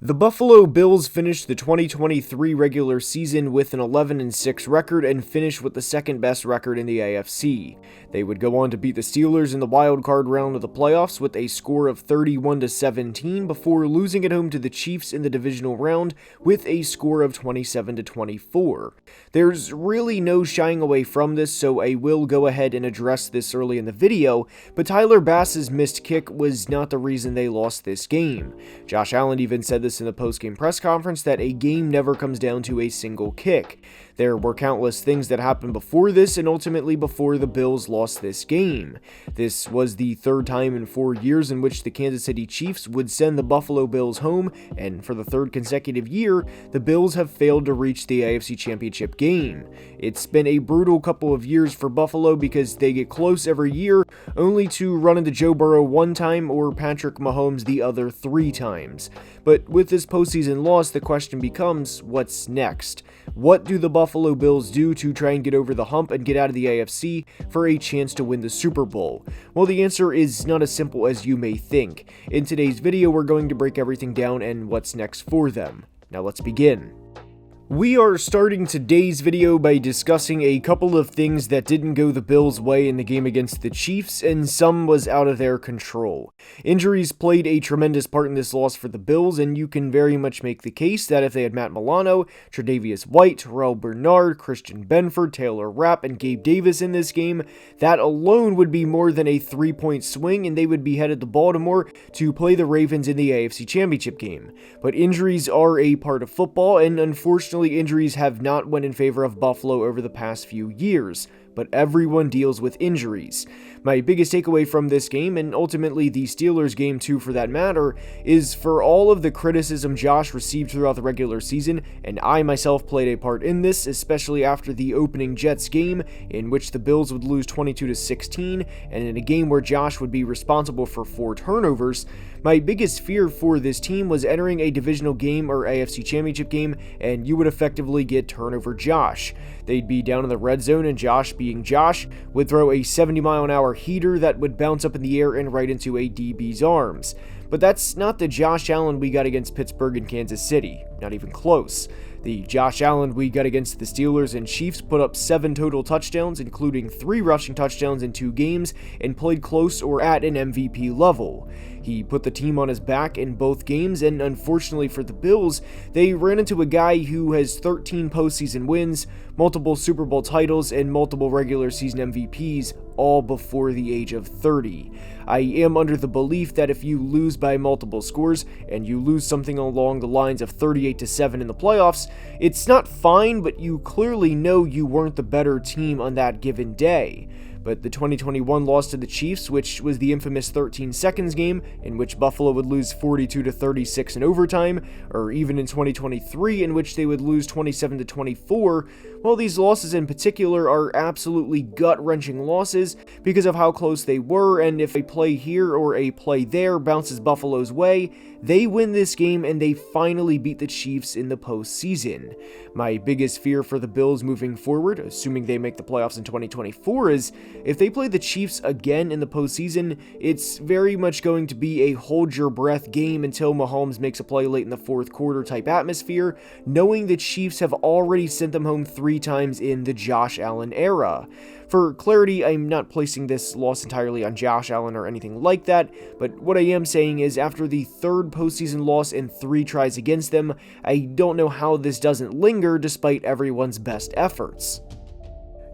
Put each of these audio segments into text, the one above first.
The Buffalo Bills finished the 2023 regular season with an 11-6 record and finished with the second best record in the AFC. They would go on to beat the Steelers in the wild card round of the playoffs with a score of 31-17 before losing at home to the Chiefs in the divisional round with a score of 27-24. There's really no shying away from this, so I will go ahead and address this early in the video, but Tyler Bass's missed kick was not the reason they lost this game. Josh Allen even said this in the post-game press conference that a game never comes down to a single kick. There were countless things that happened before this and ultimately before the Bills lost this game. This was the third time in 4 years in which the Kansas City Chiefs would send the Buffalo Bills home, and for the third consecutive year, the Bills have failed to reach the AFC Championship game. It's been a brutal couple of years for Buffalo because they get close every year, only to run into Joe Burrow one time or Patrick Mahomes the other 3 times. But with this postseason loss, the question becomes, what's next? What do the Buffalo Bills do to try and get over the hump and get out of the AFC for a chance to win the Super Bowl? Well, the answer is not as simple as you may think. In today's video, we're going to break everything down and what's next for them. Now let's begin. We are starting today's video by discussing a couple of things that didn't go the Bills' way in the game against the Chiefs, and some was out of their control. Injuries played a tremendous part in this loss for the Bills, and you can very much make the case that if they had Matt Milano, Tre'Davious White, Terrell Bernard, Christian Benford, Taylor Rapp, and Gabe Davis in this game, that alone would be more than a 3-point swing, and they would be headed to Baltimore to play the Ravens in the AFC Championship game. But injuries are a part of football, and unfortunately, injuries have not went in favor of Buffalo over the past few years, but everyone deals with injuries. My biggest takeaway from this game, and ultimately the Steelers game too for that matter, is for all of the criticism Josh received throughout the regular season, and I myself played a part in this, especially after the opening Jets game, in which the Bills would lose 22-16, and in a game where Josh would be responsible for 4 turnovers, my biggest fear for this team was entering a divisional game or AFC Championship game, and you would effectively get turnover Josh. They'd be down in the red zone, and Josh, being Josh, would throw a 70-mile-an-hour heater that would bounce up in the air and right into a DB's arms. But that's not the Josh Allen we got against Pittsburgh and Kansas City, not even close. The Josh Allen we got against the Steelers and Chiefs put up 7 total touchdowns, including 3 rushing touchdowns in 2 games, and played close or at an MVP level. He put the team on his back in both games, and unfortunately for the Bills, they ran into a guy who has 13 postseason wins, multiple Super Bowl titles, and multiple regular season MVPs, all before the age of 30. I am under the belief that if you lose by multiple scores, and you lose something along the lines of 38-7 in the playoffs, it's not fine, but you clearly know you weren't the better team on that given day. But the 2021 loss to the Chiefs, which was the infamous 13 seconds game, in which Buffalo would lose 42-36 in overtime, or even in 2023, in which they would lose 27-24, well, these losses in particular are absolutely gut-wrenching losses because of how close they were, and if a play here or a play there bounces Buffalo's way, they win this game and they finally beat the Chiefs in the postseason. My biggest fear for the Bills moving forward, assuming they make the playoffs in 2024, is if they play the Chiefs again in the postseason, it's very much going to be a hold-your-breath game until Mahomes makes a play late in the fourth quarter type atmosphere, knowing the Chiefs have already sent them home 3 times in the Josh Allen era. For clarity, I'm not placing this loss entirely on Josh Allen or anything like that, but what I am saying is after the 3rd postseason loss in 3 tries against them, I don't know how this doesn't linger despite everyone's best efforts.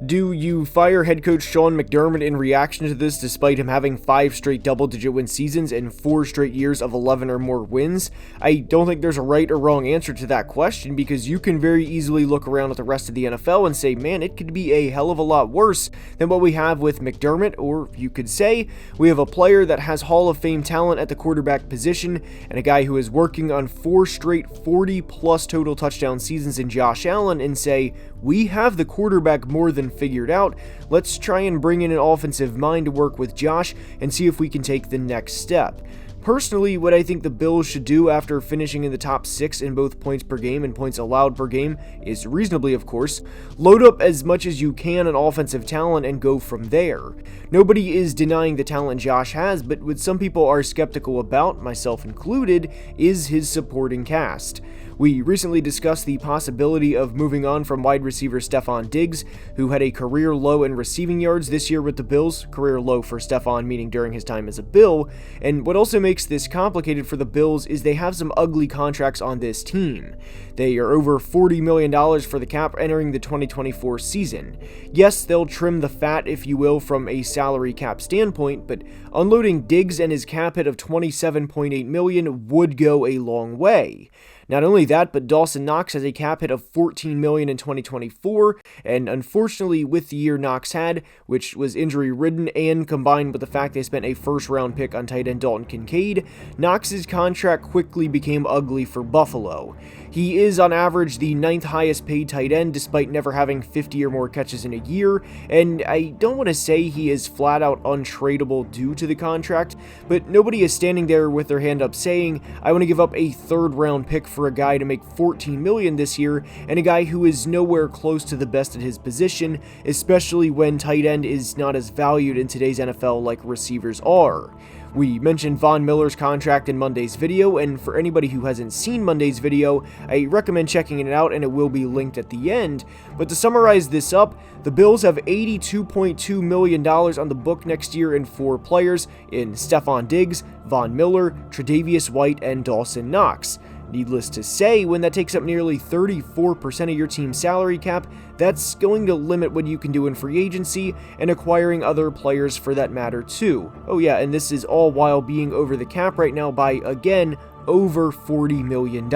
Do you fire head coach Sean McDermott in reaction to this despite him having 5 straight double-digit win seasons and 4 straight years of 11 or more wins? I don't think there's a right or wrong answer to that question because you can very easily look around at the rest of the NFL and say, man, it could be a hell of a lot worse than what we have with McDermott, or you could say we have a player that has Hall of Fame talent at the quarterback position and a guy who is working on 4 straight 40-plus total touchdown seasons in Josh Allen and say, we have the quarterback more than figured out. Let's try and bring in an offensive mind to work with Josh and see if we can take the next step. Personally, what I think the Bills should do after finishing in the top 6 in both points per game and points allowed per game is reasonably, of course, load up as much as you can on offensive talent and go from there. Nobody is denying the talent Josh has, but what some people are skeptical about, myself included, is his supporting cast. We recently discussed the possibility of moving on from wide receiver Stefon Diggs, who had a career low in receiving yards this year with the Bills, career low for Stefon meaning during his time as a Bill, and what also makes this complicated for the Bills is they have some ugly contracts on this team. They are over $40 million for the cap entering the 2024 season. Yes, they'll trim the fat, if you will, from a salary cap standpoint, but unloading Diggs and his cap hit of $27.8 million would go a long way. Not only that, but Dawson Knox has a cap hit of $14 million in 2024, and unfortunately with the year Knox had, which was injury-ridden and combined with the fact they spent a first-round pick on tight end Dalton Kincaid, Knox's contract quickly became ugly for Buffalo. He is on average the 9th highest paid tight end despite never having 50 or more catches in a year, and I don't want to say he is flat out untradeable due to the contract, but nobody is standing there with their hand up saying, I want to give up a 3rd-round pick for a guy to make $14 million this year, and a guy who is nowhere close to the best at his position, especially when tight end is not as valued in today's NFL like receivers are. We mentioned Von Miller's contract in Monday's video, and for anybody who hasn't seen Monday's video, I recommend checking it out and it will be linked at the end. But to summarize this up, the Bills have $82.2 million on the book next year in 4 players in Stefon Diggs, Von Miller, Tre'Davious White, and Dawson Knox. Needless to say, when that takes up nearly 34% of your team's salary cap, that's going to limit what you can do in free agency and acquiring other players for that matter too. Oh yeah, and this is all while being over the cap right now by, again, over $40 million.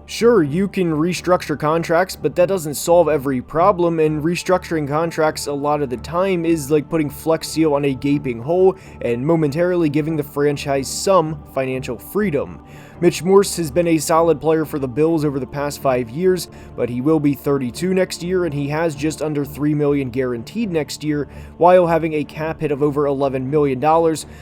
Sure, you can restructure contracts, but that doesn't solve every problem, and restructuring contracts a lot of the time is like putting Flex Seal on a gaping hole and momentarily giving the franchise some financial freedom. Mitch Morse has been a solid player for the Bills over the past 5 years, but he will be 32 next year, and he has just under $3 million guaranteed next year, while having a cap hit of over $11 million,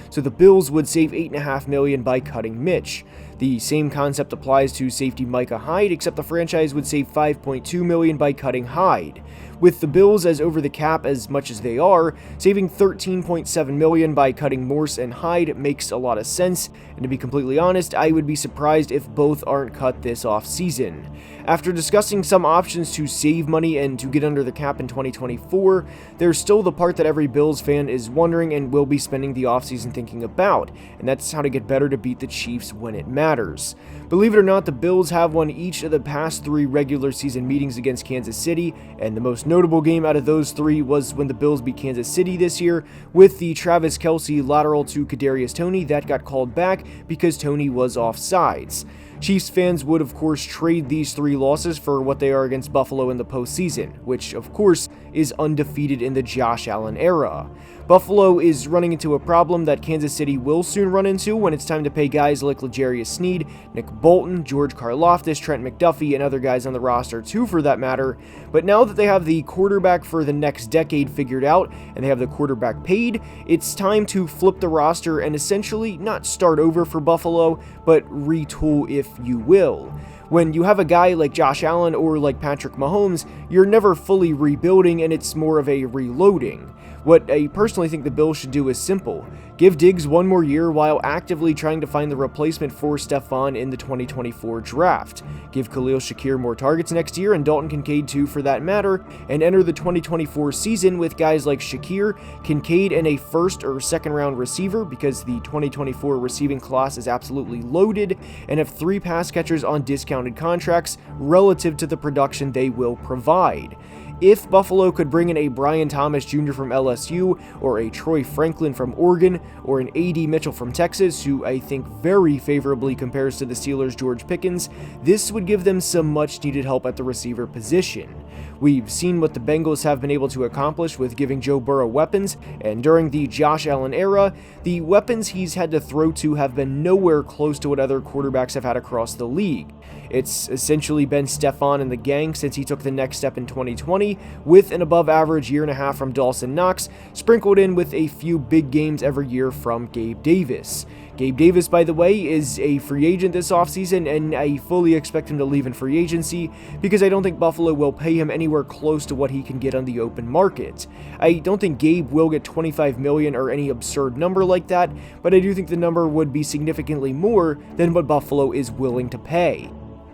so the Bills would save $8.5 million by cutting Mitch. The same concept applies to safety Micah Hyde, except the franchise would save $5.2 million by cutting Hyde. With the Bills as over the cap as much as they are, saving $13.7 million by cutting Morse and Hyde makes a lot of sense, and to be completely honest, I would be surprised if both aren't cut this offseason. After discussing some options to save money and to get under the cap in 2024, there's still the part that every Bills fan is wondering and will be spending the offseason thinking about, and that's how to get better to beat the Chiefs when it matters. Believe it or not, the Bills have won each of the past 3 regular season meetings against Kansas City, and the most notable game out of those 3 was when the Bills beat Kansas City this year with the Travis Kelce lateral to Kadarius Toney that got called back because Toney was offsides. Chiefs fans would of course trade these 3 losses for what they are against Buffalo in the postseason, which of course is undefeated in the Josh Allen era. Buffalo is running into a problem that Kansas City will soon run into when it's time to pay guys like L'Jarius Sneed, Nick Bolton, George Karlaftis, Trent McDuffie, and other guys on the roster too for that matter. But now that they have the quarterback for the next decade figured out, and they have the quarterback paid, it's time to flip the roster and essentially not start over for Buffalo, but retool if you will. When you have a guy like Josh Allen or like Patrick Mahomes, you're never fully rebuilding and it's more of a reloading. What I personally think the Bills should do is simple. Give Diggs 1 more year while actively trying to find the replacement for Stefon in the 2024 draft. Give Khalil Shakir more targets next year and Dalton Kincaid too for that matter, and enter the 2024 season with guys like Shakir, Kincaid, and a 1st or 2nd round receiver because the 2024 receiving class is absolutely loaded, and have 3 pass catchers on discounted contracts relative to the production they will provide. If Buffalo could bring in a Brian Thomas Jr. from LSU, or a Troy Franklin from Oregon, or an A.D. Mitchell from Texas, who I think very favorably compares to the Steelers' George Pickens, this would give them some much-needed help at the receiver position. We've seen what the Bengals have been able to accomplish with giving Joe Burrow weapons, and during the Josh Allen era, the weapons he's had to throw to have been nowhere close to what other quarterbacks have had across the league. It's essentially been Stefon and the gang since he took the next step in 2020, with an above-average year and a half from Dawson Knox, sprinkled in with a few big games every year from Gabe Davis. Gabe Davis, by the way, is a free agent this offseason, and I fully expect him to leave in free agency because I don't think Buffalo will pay him anywhere close to what he can get on the open market. I don't think Gabe will get $25 million or any absurd number like that, but I do think the number would be significantly more than what Buffalo is willing to pay.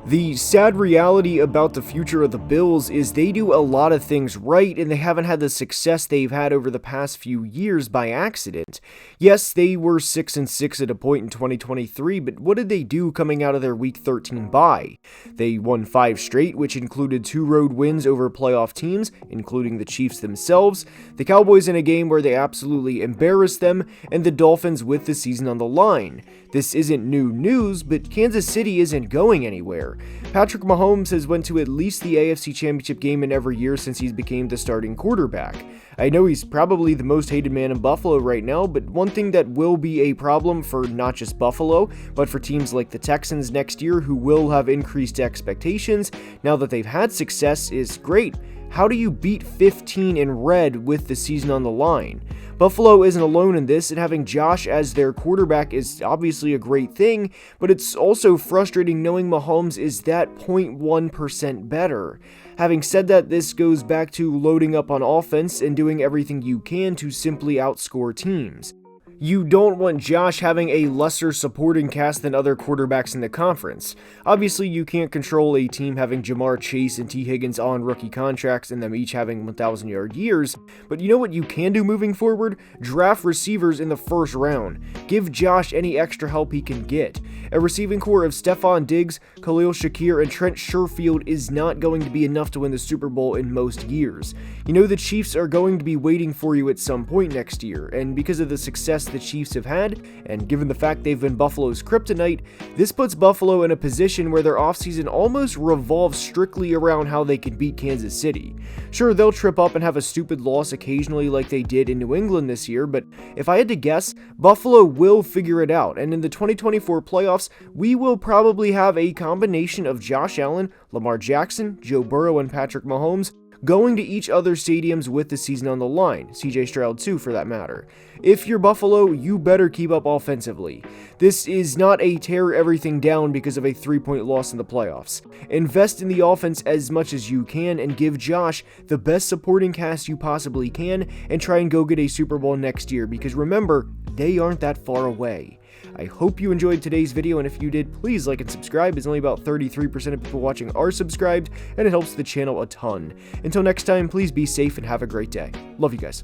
The sad reality about the future of the Bills is they do a lot of things right, and they haven't had the success they've had over the past few years by accident. Yes, they were 6-6 at a point in 2023, but what did they do coming out of their Week 13 bye? They won 5 straight, which included 2 road wins over playoff teams, including the Chiefs themselves, the Cowboys in a game where they absolutely embarrassed them, and the Dolphins with the season on the line. This isn't new news, but Kansas City isn't going anywhere. Patrick Mahomes has went to at least the AFC Championship game in every year since he's became the starting quarterback. I know he's probably the most hated man in Buffalo right now, but one thing that will be a problem for not just Buffalo, but for teams like the Texans next year who will have increased expectations now that they've had success is great. How do you beat 15 in red with the season on the line? Buffalo isn't alone in this, and having Josh as their quarterback is obviously a great thing, but it's also frustrating knowing Mahomes is that 0.1% better. Having said that, this goes back to loading up on offense and doing everything you can to simply outscore teams. You don't want Josh having a lesser supporting cast than other quarterbacks in the conference. Obviously, you can't control a team having Jamar Chase and T. Higgins on rookie contracts and them each having 1,000-yard years, but you know what you can do moving forward? Draft receivers in the first round. Give Josh any extra help he can get. A receiving core of Stephon Diggs, Khalil Shakir, and Trent Sherfield is not going to be enough to win the Super Bowl in most years. You know the Chiefs are going to be waiting for you at some point next year, and because of the success the Chiefs have had, and given the fact they've been Buffalo's kryptonite, this puts Buffalo in a position where their offseason almost revolves strictly around how they can beat Kansas City. Sure, they'll trip up and have a stupid loss occasionally like they did in New England this year, but if I had to guess, Buffalo will figure it out, and in the 2024 playoffs, we will probably have a combination of Josh Allen, Lamar Jackson, Joe Burrow, and Patrick Mahomes going to each other's stadiums with the season on the line, CJ Stroud too for that matter. If you're Buffalo, you better keep up offensively. This is not a tear everything down because of a 3-point loss in the playoffs. Invest in the offense as much as you can and give Josh the best supporting cast you possibly can and try and go get a Super Bowl next year because remember, they aren't that far away. I hope you enjoyed today's video, and if you did, please like and subscribe, as only about 33% of people watching are subscribed, and it helps the channel a ton. Until next time, please be safe and have a great day. Love you guys.